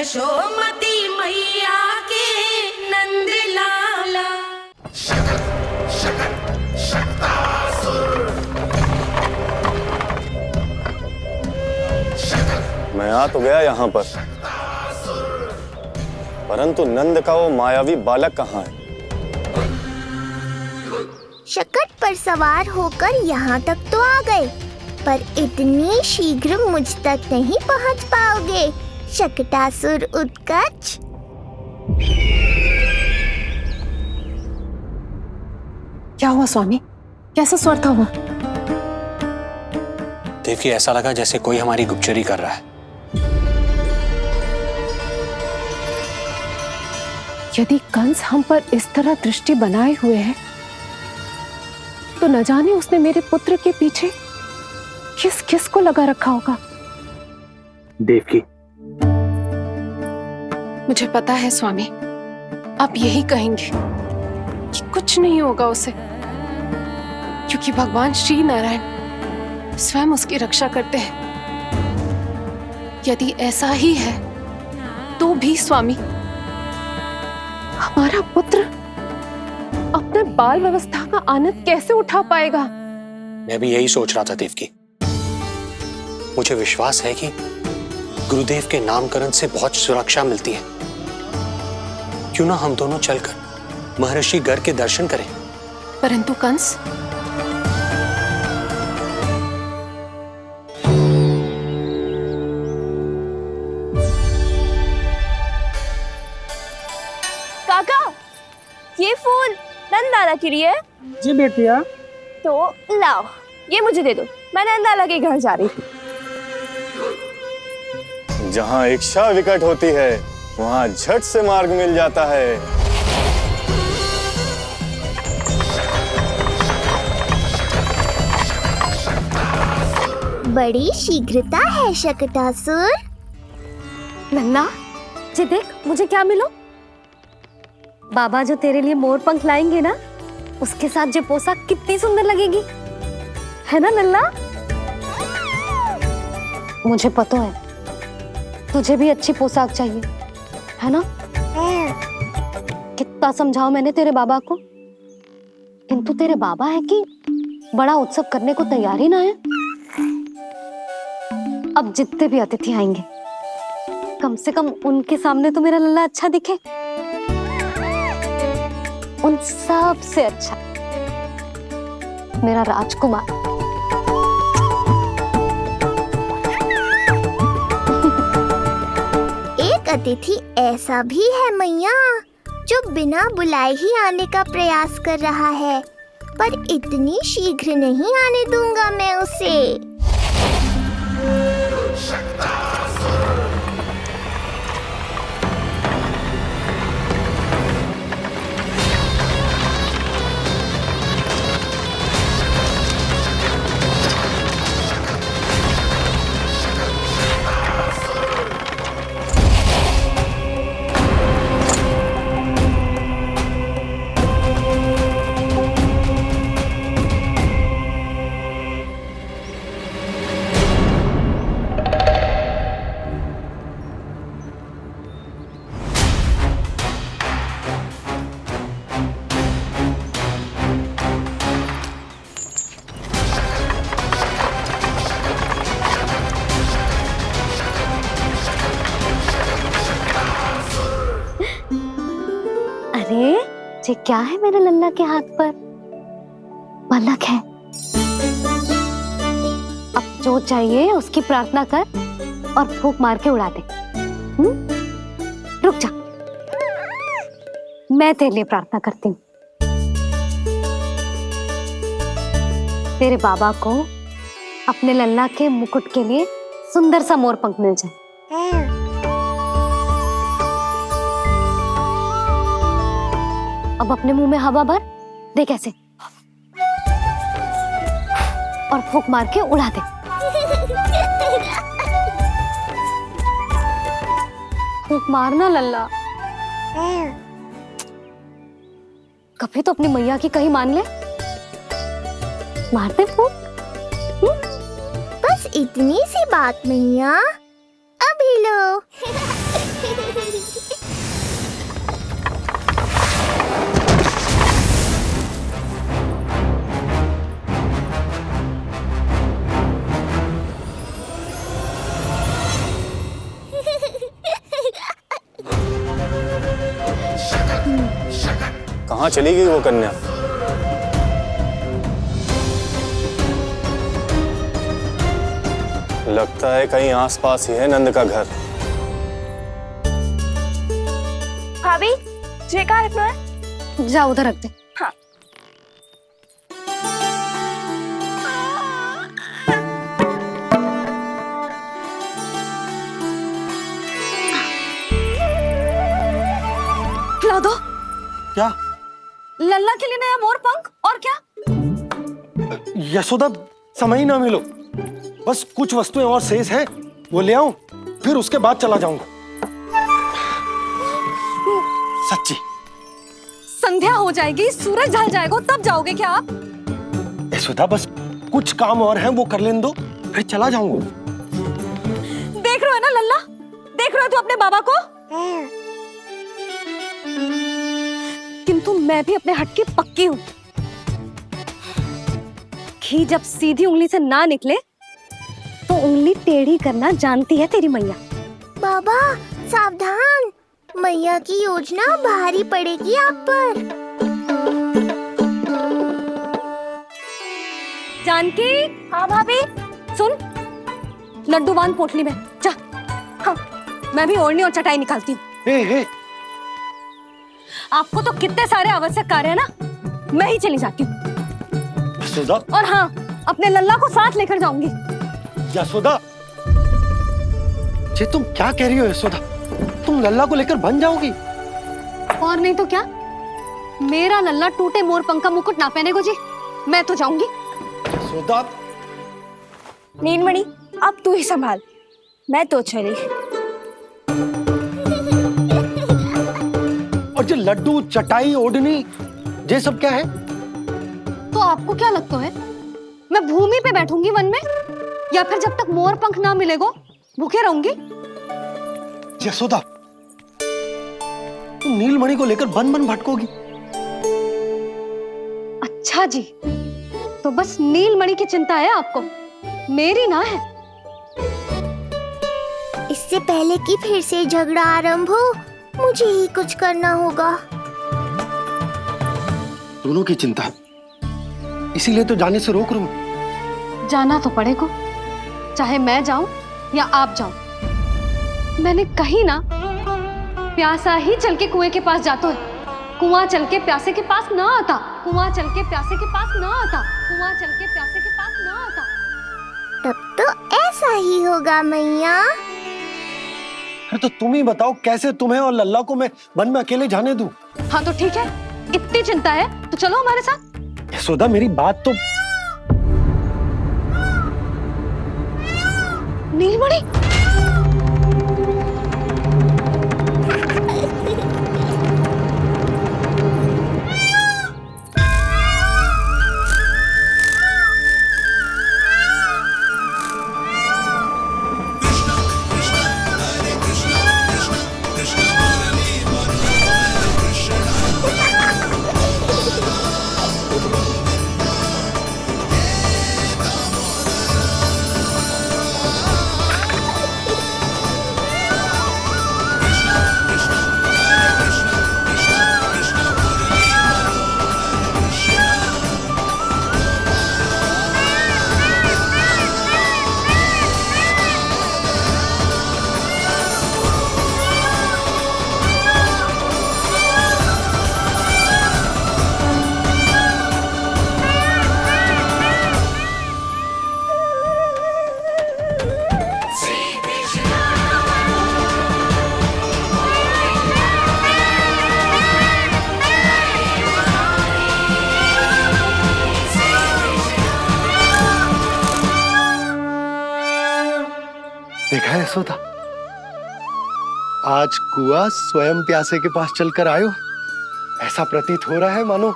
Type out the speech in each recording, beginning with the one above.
यशोमती मैया के नंद लाला। मैं आ तो गया यहाँ पर, परंतु नंद का वो मायावी बालक कहाँ है? शकट पर सवार होकर यहाँ तक तो आ गए, पर इतनी शीघ्र मुझ तक नहीं पहुँच पाओगे शकटासुर उत्कच। क्या हुआ स्वामी? कैसा स्वर था वो? देवकी, ऐसा लगा जैसे कोई हमारी गुप्तचरी कर रहा है। यदि कंस हम पर इस तरह दृष्टि बनाए हुए है, तो न जाने उसने मेरे पुत्र के पीछे किस किस को लगा रखा होगा। देवकी, मुझे पता है स्वामी, आप यही कहेंगे कि कुछ नहीं होगा उसे, क्योंकि भगवान श्री नारायण स्वयं उसकी रक्षा करते हैं। यदि ऐसा ही है तो भी स्वामी, हमारा पुत्र अपने बाल व्यवस्था का आनंद कैसे उठा पाएगा? मैं भी यही सोच रहा था देवकी। मुझे विश्वास है कि गुरुदेव के नामकरण से बहुत सुरक्षा मिलती है। क्यों ना हम दोनों चलकर महर्षि गर्ग के दर्शन करें? परंतु कंस, काका, ये फूल नंदाला के लिए है। जी बेटिया। तो लाओ, ये मुझे दे दो, मैं नंदाला के घर जा रही थी। जहाँ इच्छा विकट होती है, वहाँ झट से मार्ग मिल जाता है। बड़ी शीघ्रता है शकटासुर। नन्ना, जी देख मुझे क्या मिलो। बाबा जो तेरे लिए मोर पंख लाएंगे ना, उसके साथ जो पोशाक कितनी सुंदर लगेगी, है ना नन्ना? मुझे पता है तुझे भी अच्छी पोशाक चाहिए, है ना? कितना समझाओ मैंने तेरे बाबा को, किंतु तेरे बाबा है कि बड़ा उत्सव करने को तैयार ही ना है। अब जितने भी अतिथि आएंगे, कम से कम उनके सामने तो मेरा लल्ला अच्छा दिखे। उन सब से अच्छा मेरा राजकुमार। एक अतिथि ऐसा भी है मैया, जो बिना बुलाए ही आने का प्रयास कर रहा है, पर इतनी शीघ्र नहीं आने दूंगा मैं उसे। अरे ये क्या है मेरे लल्ला के हाथ पर? पलक है। अब जो चाहिए उसकी प्रार्थना कर और फूंक मार के उड़ा दे। रुक जा, मैं तेरे लिए प्रार्थना करती हूँ। तेरे बाबा को अपने लल्ला के मुकुट के लिए सुंदर सा मोर पंख मिल जाए। अब अपने मुंह में हवा भर दे, कैसे, और फूंक मार के उड़ा दे। फूंक मारना लल्ला। कभी तो अपनी मैया की कहीं मान ले। मारते फूंक। बस इतनी सी बात मैया, अभी लो। कहाँ चली गई वो कन्या? लगता है कहीं आसपास ही है नंद का घर। भाभी ये कहाँ रखना है? जा उधर रख दे। हाँ। खिला दो। क्या? लल्ला के लिए नया मोर पंख और क्या? यशोदा, समय ही ना मिलो, बस कुछ वस्तुएं और शेष हैं, वो ले आऊं, फिर उसके बाद चला जाऊंगा। सच्ची। संध्या हो जाएगी, सूरज ढल जाएगा, तब जाओगे क्या आप? यशोदा, बस कुछ काम और हैं, वो कर लेने दो, फिर चला जाऊंगा। देख रहे हो ना लल्ला, देख रहे हो तू अपने बाबा को? किंतु मैं भी अपने हट की पक्की हूँ। घी जब सीधी उंगली से ना निकले तो उंगली टेढ़ी करना जानती है तेरी मैया। बाबा सावधान, मैया की योजना भारी पड़ेगी आप पर। जानकी। हाँ भाभी। सुन, लड्डू बांध पोटली में, जा। हाँ, मैं भी ओढ़नी और चटाई निकालती हूँ। हे। आपको तो कितने सारे आवश्यक कार्य है ना, मैं ही चली जाती हूँ। यशोदा। और हाँ, अपने लल्ला को साथ लेकर जाऊंगी। यशोदा, ये तुम क्या कह रही हो यशोदा? तुम लल्ला को लेकर बन जाओगी? और नहीं तो क्या, मेरा लल्ला टूटे मोर पंख का मुकुट ना पहने को जी, मैं तो जाऊंगी। यशोदा। नीलमणि अब तू ही संभाल, मैं तो चली। और ये लड्डू, चटाई, ओढ़नी, ये सब क्या है? तो आपको क्या लगता है, मैं भूमि पे बैठूंगी वन में, या फिर जब तक मोर पंख ना मिलेगो भूखे रहूंगी? यशोदा, तुम नीलमणि को लेकर बन बन भटकोगी। अच्छा जी, तो बस नीलमणि की चिंता है आपको, मेरी ना है। इससे पहले कि फिर से झगड़ा आरंभ हो, मुझे ही कुछ करना होगा। दोनों की चिंता है, इसीलिए तो जाने से रोक रहा हूं। जाना तो पड़ेगा, चाहे मैं जाऊं या आप जाओ। मैंने कहीं ना प्यासा ही चल के कुएं के पास जाता है, कुआं चल के प्यासे के पास ना आता, कुआं चल के प्यासे के पास ना आता, कुआं चल के प्यासे के पास ना आता। तब तो ऐसा ही होगा मैया। अरे तो तुम ही बताओ, कैसे तुम्हें और लल्ला को मैं वन में अकेले जाने दूं? हाँ तो ठीक है, इतनी चिंता है तो चलो हमारे साथ। यशोदा, मेरी बात तो। नीलमणि, देखा है यशोदा, आज कुआं स्वयं प्यासे के पास चलकर आयो। ऐसा प्रतीत हो रहा है मानो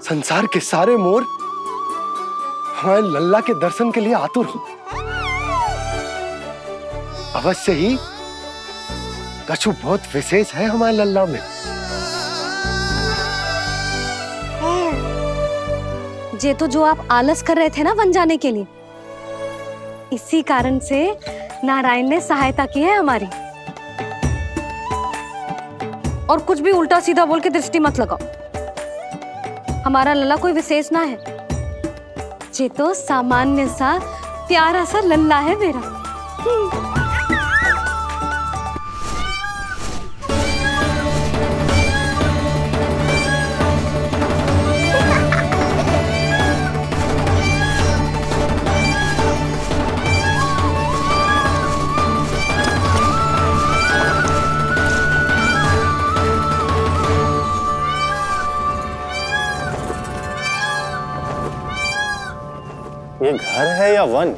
संसार के सारे मोर हमारे लल्ला के दर्शन के लिए आतुर हो। अवश्य ही कछु बहुत विशेष है हमारे लल्ला में। ये तो जो आप आलस कर रहे थे ना वन जाने के लिए, इसी कारण से नारायण ने सहायता की है हमारी। और कुछ भी उल्टा सीधा बोल के दृष्टि मत लगाओ। हमारा लल्ला कोई विशेष ना है, ये तो सामान्य सा प्यारा सा लल्ला है मेरा। ये घर है या वन?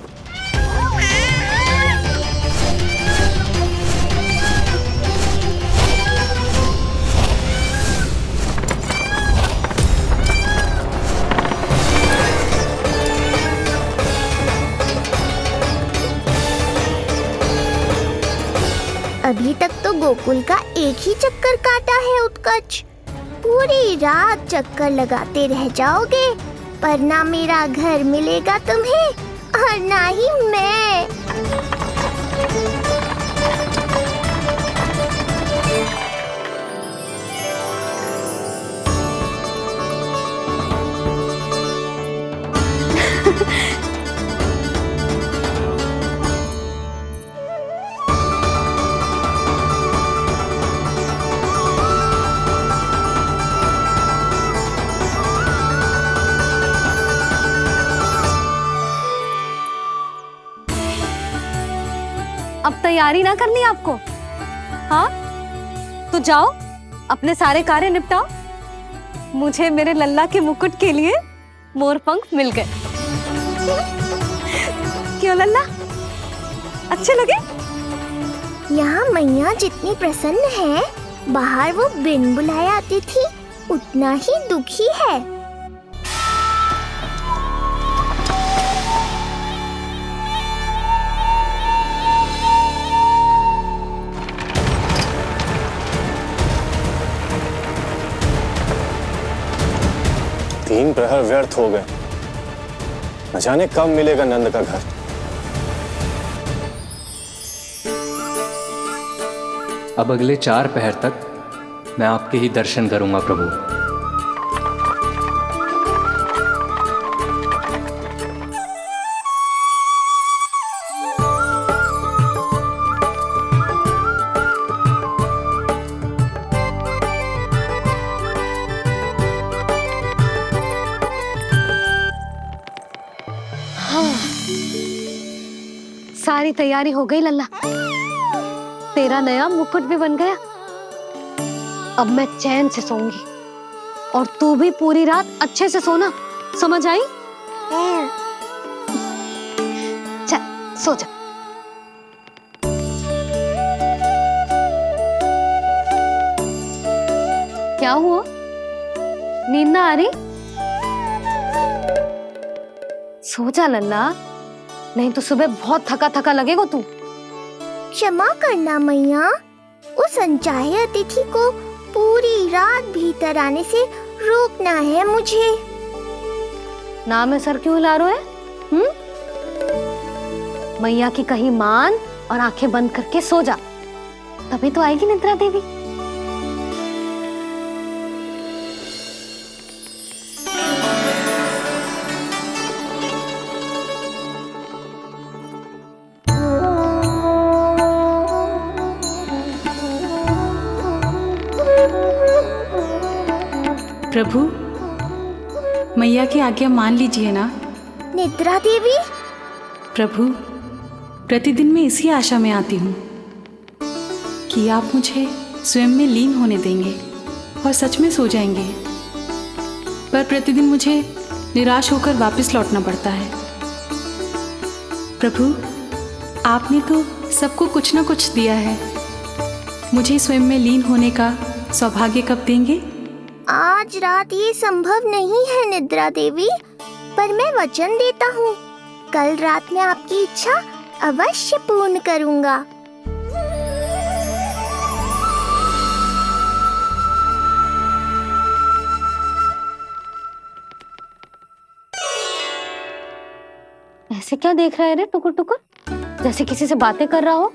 अभी तक तो गोकुल का एक ही चक्कर काटा है उत्कर्ष। पूरी रात चक्कर लगाते रह जाओगे, पर ना मेरा घर मिलेगा तुम्हें और ना ही मैं। अब तैयारी ना करनी आपको? हाँ, तो जाओ अपने सारे कार्य निपटाओ। मुझे मेरे लल्ला के मुकुट के लिए मोर पंख मिल गए। क्यों लल्ला, अच्छे लगे? यहाँ मैया जितनी प्रसन्न है, बाहर वो बिन बुलाए आती थी उतना ही दुखी है। तीन प्रहर व्यर्थ हो गए। न जाने कब मिलेगा नंद का घर। अब अगले 4 पहर तक मैं आपके ही दर्शन करूंगा प्रभु। सारी तैयारी हो गई लल्ला, तेरा नया मुकुट भी बन गया। अब मैं चैन से सोऊंगी और तू भी पूरी रात अच्छे से सोना, समझ आई? चल सो जा। क्या हुआ, नींद ना आ रही? सो जा लल्ला, नहीं तो सुबह बहुत थका थका लगेगा तू। क्षमा करना मैया, उस अनचाहे अतिथि को पूरी रात भीतर आने से रोकना है मुझे। नाम में सर क्यों हिला रहे है? मैया की कहीं मान और आंखें बंद करके सो जा, तभी तो आएगी निद्रा देवी। प्रभु, मैया की आज्ञा मान लीजिए ना। निद्रा देवी? प्रभु, प्रतिदिन मैं इसी आशा में आती हूँ कि आप मुझे स्वयं में लीन होने देंगे और सच में सो जाएंगे, पर प्रतिदिन मुझे निराश होकर वापस लौटना पड़ता है। प्रभु, आपने तो सबको कुछ ना कुछ दिया है, मुझे स्वयं में लीन होने का सौभाग्य कब देंगे? आज रात ये संभव नहीं है निद्रा देवी, पर मैं वचन देता हूँ कल रात में आपकी इच्छा अवश्य पूर्ण करूँगा। ऐसे क्या देख रहा है रे टुकुर टुकुर, जैसे किसी से बातें कर रहा हो?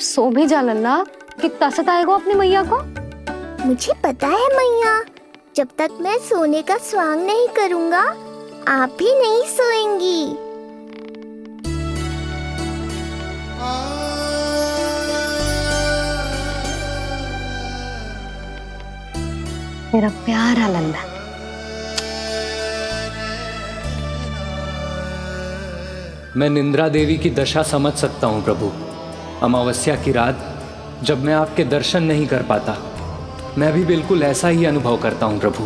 सो भी जा लल्ला, कितना सताएगा अपनी मैया को। मुझे पता है मैया, जब तक मैं सोने का स्वांग नहीं करूंगा, आप भी नहीं सोएंगी। मेरा प्यारा लल्ला। मैं निंद्रा देवी की दशा समझ सकता हूँ प्रभु। अमावस्या की रात जब मैं आपके दर्शन नहीं कर पाता, मैं भी बिल्कुल ऐसा ही अनुभव करता हूँ प्रभु।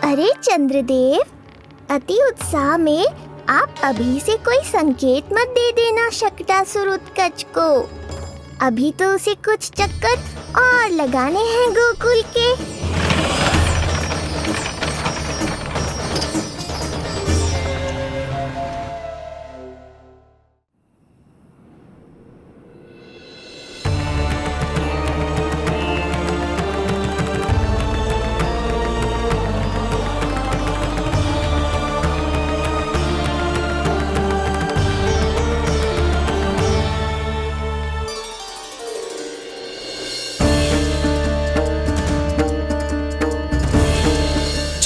अरे चंद्रदेव, अति उत्साह में आप अभी से कोई संकेत मत दे देना शकटासुर उत्कच को। अभी तो उसे कुछ चक्कर और लगाने हैं गोकुल के।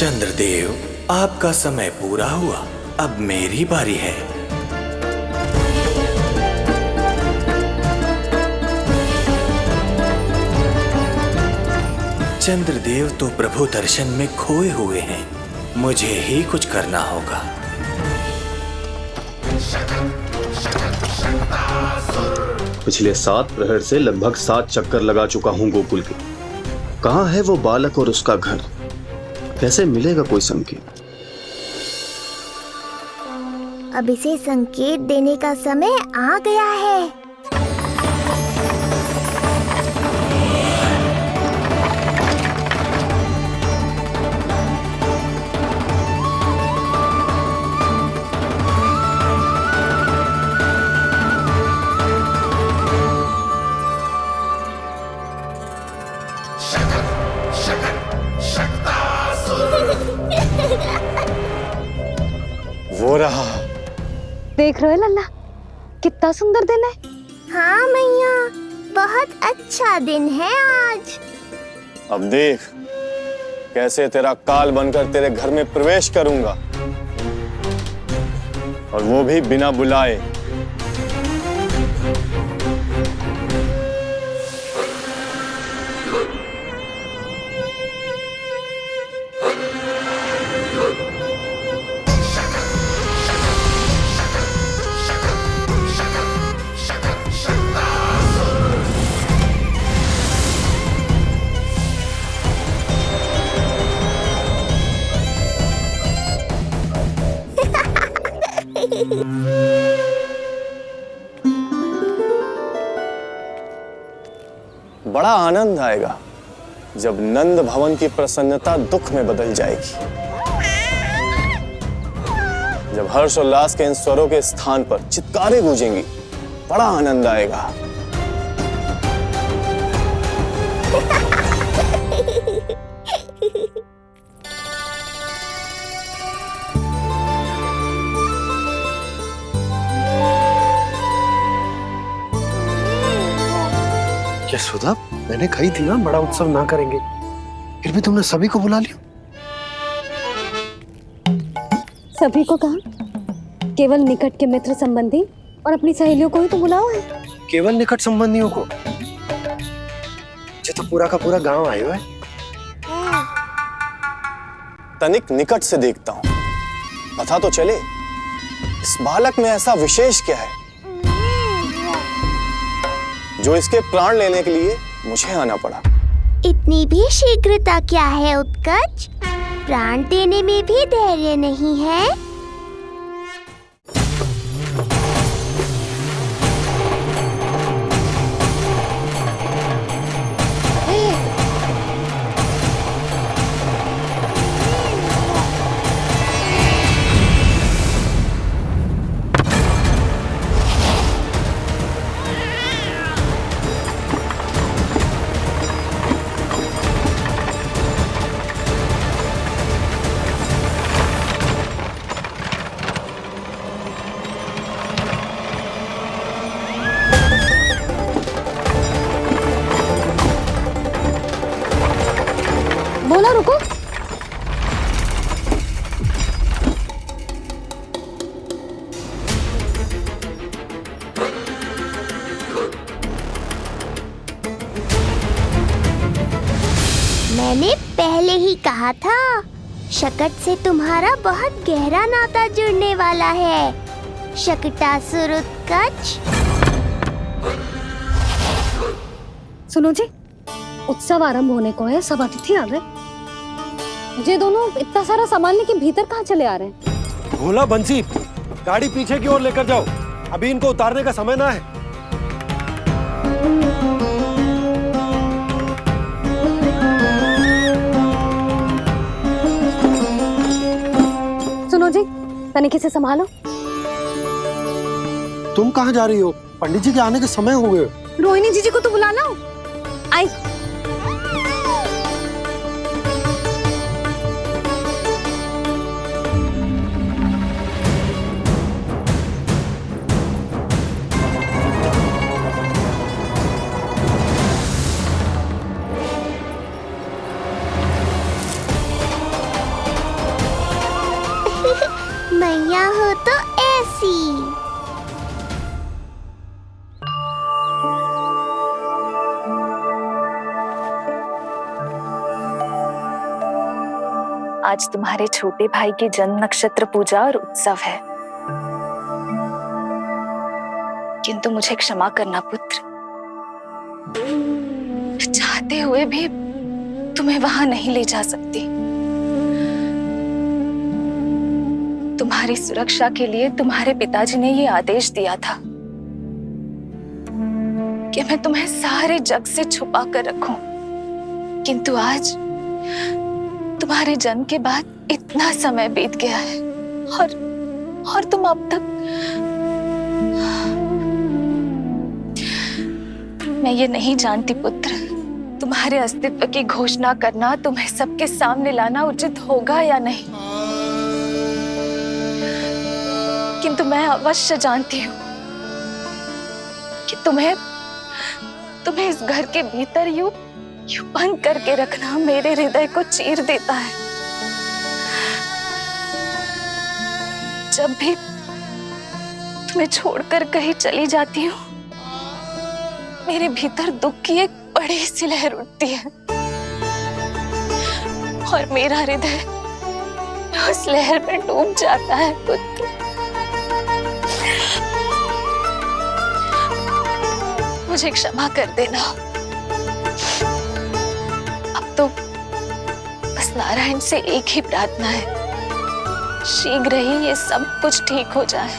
चंद्रदेव, आपका समय पूरा हुआ, अब मेरी बारी है। चंद्रदेव तो प्रभु दर्शन में खोए हुए हैं, मुझे ही कुछ करना होगा। पिछले 7 प्रहर से लगभग 7 चक्कर लगा चुका हूँ गोकुल के। कहाँ है वो बालक और उसका घर? कैसे मिलेगा कोई संकेत? अब इसे संकेत देने का समय आ गया है। वो रहा। देख रहे हो लल्ला, कितना सुंदर दिन है। हाँ मैया, बहुत अच्छा दिन है आज। अब देख कैसे तेरा काल बनकर तेरे घर में प्रवेश करूंगा, और वो भी बिना बुलाए। बड़ा आनंद आएगा जब नंद भवन की प्रसन्नता दुख में बदल जाएगी, जब हर्ष उल्लास के इन स्वरों के स्थान पर चित्कारें गूंजेंगी। बड़ा आनंद आएगा। यशोदा, मैंने कही थी ना बड़ा उत्सव ना करेंगे, फिर भी तुमने सभी को बुला लिया। सभी को कहा? केवल निकट के मित्र संबंधी और अपनी सहेलियों को ही तो बुलाओ है। केवल निकट संबंधियों को? ये तो पूरा का पूरा गांव आया है। तनिक निकट से देखता हूं, पता तो चले इस बालक में ऐसा विशेष क्या है जो इसके प्राण लेने के लिए मुझे आना पड़ा। इतनी भी शीघ्रता क्या है उत्कच? प्राण देने में भी धैर्य नहीं है। मैंने पहले ही कहा था, शकट से तुम्हारा बहुत गहरा नाता जुड़ने वाला है। शकटासुर उत्कच। सुनो जी, उत्सव आरंभ होने को है, सब अतिथि आ गए। ये दोनों इतना सारा सामान लेके भीतर कहाँ चले आ रहे हैं? भोला बंसी, गाड़ी पीछे की ओर लेकर जाओ, अभी इनको उतारने का समय ना है। सुनो जी, तनिक से संभालो। तुम कहाँ जा रही हो? पंडित जी के आने के समय हो गए। रोहिणी जीजी को तो बुला लो। आई। मैया हो तो ऐसी। आज तुम्हारे छोटे भाई की जन्म नक्षत्र पूजा और उत्सव है, किंतु मुझे क्षमा करना पुत्र, चाहते हुए भी तुम्हें वहां नहीं ले जा सकती। तुम्हारी सुरक्षा के लिए तुम्हारे पिताजी ने ये आदेश दिया था कि मैं तुम्हें सारे जग से छुपा कर रखूं, किंतु आज तुम्हारे जन्म के बाद इतना समय बीत गया है और तुम अब तक। मैं ये नहीं जानती पुत्र, तुम्हारे अस्तित्व की घोषणा करना, तुम्हें सबके सामने लाना उचित होगा या नहीं, किंतु मैं अवश्य जानती हूँ कि तुम्हें इस घर के भीतर यूं बंद करके रखना मेरे हृदय को चीर देता है। जब भी तुम्हें छोड़कर कहीं चली जाती हूँ, मेरे भीतर दुख की एक बड़ी सी लहर उठती है और मेरा हृदय उस लहर में डूब जाता है पुत्र। मुझे क्षमा कर देना। अब तो बस नारायण से एक ही प्रार्थना है, शीघ्र ही ये सब कुछ ठीक हो जाए।